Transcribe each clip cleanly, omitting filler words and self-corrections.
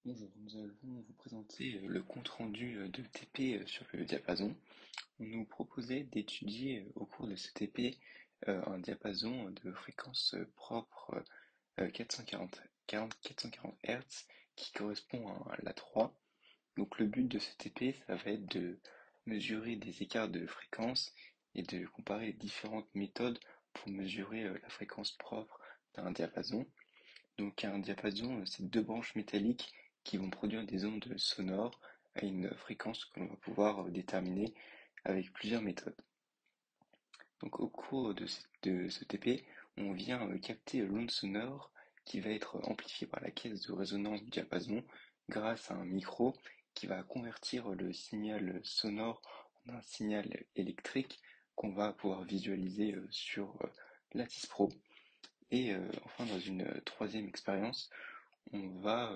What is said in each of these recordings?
Bonjour, nous allons vous présenter le compte-rendu de TP sur le diapason. On nous proposait d'étudier au cours de ce TP un diapason de fréquence propre 440 Hz qui correspond à la 3. Donc le but de ce TP, ça va être de mesurer des écarts de fréquence et de comparer différentes méthodes pour mesurer la fréquence propre d'un diapason. Donc un diapason, c'est deux branches métalliques qui vont produire des ondes sonores à une fréquence que l'on va pouvoir déterminer avec plusieurs méthodes. Donc au cours de ce TP, on vient capter l'onde sonore qui va être amplifiée par la caisse de résonance du diapason grâce à un micro qui va convertir le signal sonore en un signal électrique qu'on va pouvoir visualiser sur l'Atis Pro. Et enfin, dans une troisième expérience, on va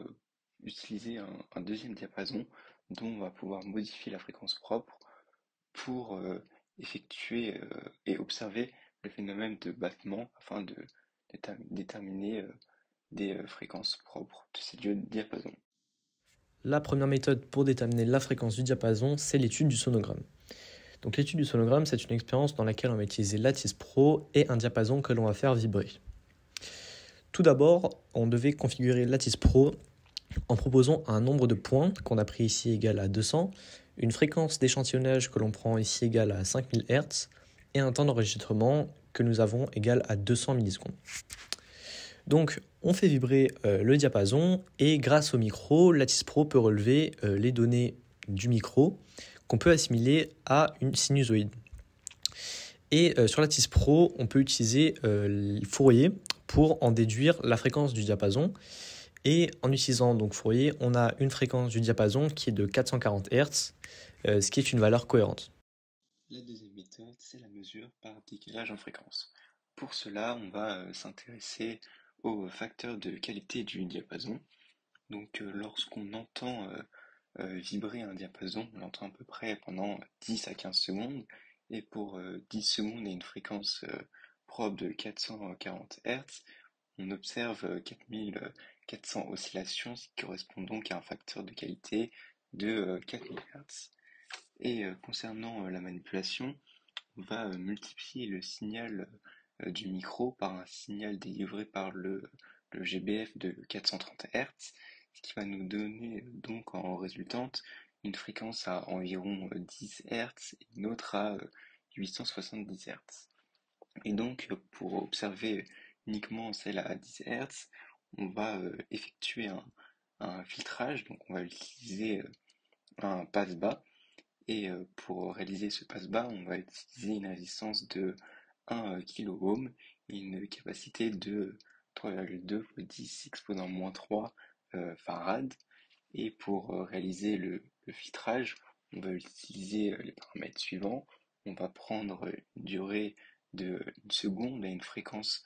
utiliser un deuxième diapason dont on va pouvoir modifier la fréquence propre pour effectuer et observer le phénomène de battement afin de déterminer des fréquences propres de ces deux diapasons. La première méthode pour déterminer la fréquence du diapason, c'est l'étude du sonogramme. Donc l'étude du sonogramme, c'est une expérience dans laquelle on va utiliser l'Atis Pro et un diapason que l'on va faire vibrer. Tout d'abord, on devait configurer l'Atis Pro en proposant un nombre de points qu'on a pris ici égal à 200, une fréquence d'échantillonnage que l'on prend ici égale à 5000 Hz et un temps d'enregistrement que nous avons égal à 200 millisecondes. Donc on fait vibrer le diapason et grâce au micro, l'Atis Pro peut relever les données du micro qu'on peut assimiler à une sinusoïde. Et sur l'Atis Pro, on peut utiliser Fourier pour en déduire la fréquence du diapason. Et en utilisant donc Fourier, on a une fréquence du diapason qui est de 440 Hz, ce qui est une valeur cohérente. La deuxième méthode, c'est la mesure par décalage en fréquence. Pour cela, on va s'intéresser au facteur de qualité du diapason. Donc lorsqu'on entend vibrer un diapason, on l'entend à peu près pendant 10 à 15 secondes, et pour 10 secondes et une fréquence propre de 440 Hz, on observe 4400 oscillations, ce qui correspond donc à un facteur de qualité de 4000 Hz. Et concernant la manipulation, on va multiplier le signal du micro par un signal délivré par le GBF de 430 Hz, ce qui va nous donner donc en résultante une fréquence à environ 10 Hz et une autre à 870 Hz. Et donc pour observer uniquement celle à 10 Hz, on va effectuer un filtrage, donc on va utiliser un passe-bas. Et pour réaliser ce passe-bas, on va utiliser une résistance de 1 kΩ et une capacité de 3,2 fois 10 exposant moins 3 farad. Et pour réaliser le filtrage, on va utiliser les paramètres suivants. On va prendre une durée de 1 seconde et une fréquence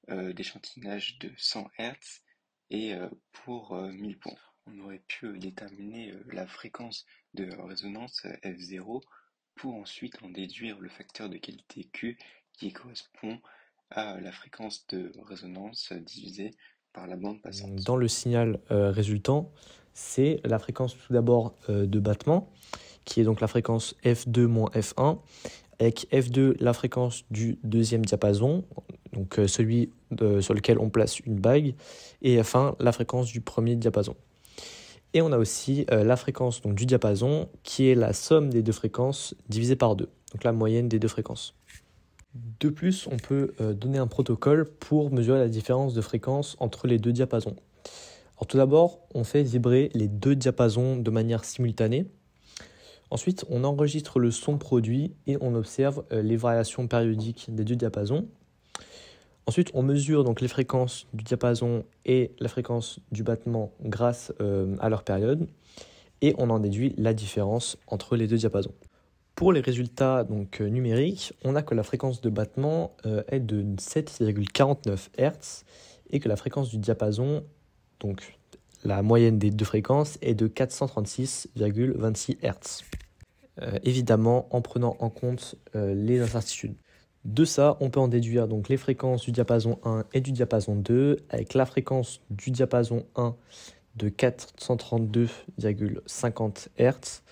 d'échantillonnage de 100 Hz et pour 1000 points. On aurait pu déterminer la fréquence de résonance F0 pour ensuite en déduire le facteur de qualité Q qui correspond à la fréquence de résonance divisée par la bande passante. Dans le signal résultant, c'est la fréquence tout d'abord de battement, qui est donc la fréquence F2 moins F1, avec F2 la fréquence du deuxième diapason, donc celui sur lequel on place une bague, et F1 la fréquence du premier diapason. Et on a aussi la fréquence donc, du diapason, qui est la somme des deux fréquences divisée par 2, donc la moyenne des deux fréquences. De plus, on peut donner un protocole pour mesurer la différence de fréquence entre les deux diapasons. Alors tout d'abord, on fait vibrer les deux diapasons de manière simultanée. Ensuite, on enregistre le son produit et on observe les variations périodiques des deux diapasons. Ensuite, on mesure donc les fréquences du diapason et la fréquence du battement grâce à leur période et on en déduit la différence entre les deux diapasons. Pour les résultats donc, numériques, on a que la fréquence de battement est de 7,49 Hz et que la fréquence du diapason, donc la moyenne des deux fréquences, est de 436,26 Hz. Évidemment, en prenant en compte les incertitudes. De ça, on peut en déduire donc les fréquences du diapason 1 et du diapason 2, avec la fréquence du diapason 1 de 432,50 Hz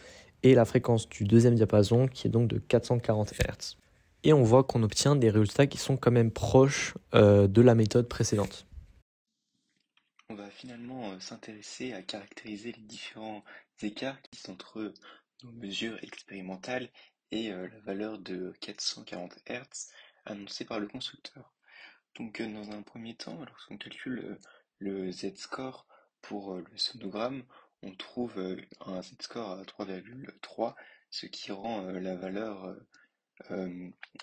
et la fréquence du deuxième diapason qui est donc de 440 Hz. Et on voit qu'on obtient des résultats qui sont quand même proches de la méthode précédente. On va finalement s'intéresser à caractériser les différents écarts qui sont entre nos mesures expérimentales et la valeur de 440 Hz annoncée par le constructeur. Donc dans un premier temps, lorsqu'on calcule le Z-score pour le sonogramme, on trouve un Z-score à 3,3, ce qui rend la valeur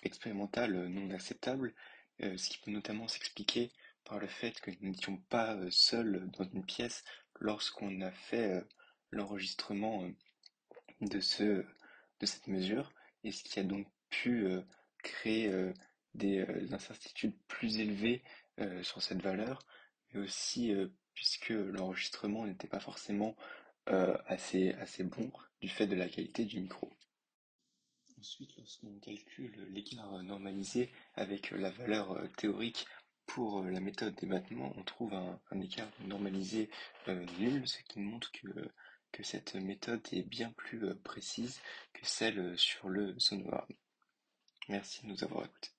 expérimentale non acceptable, ce qui peut notamment s'expliquer par le fait que nous n'étions pas seuls dans une pièce lorsqu'on a fait l'enregistrement de de cette mesure, et ce qui a donc pu créer des incertitudes plus élevées sur cette valeur, mais aussi puisque l'enregistrement n'était pas forcément assez bon du fait de la qualité du micro. Ensuite, lorsqu'on calcule l'écart normalisé avec la valeur théorique pour la méthode d'ébattement, on trouve un écart normalisé nul, ce qui montre que cette méthode est bien plus précise que celle sur le sonogramme. Merci de nous avoir écoutés.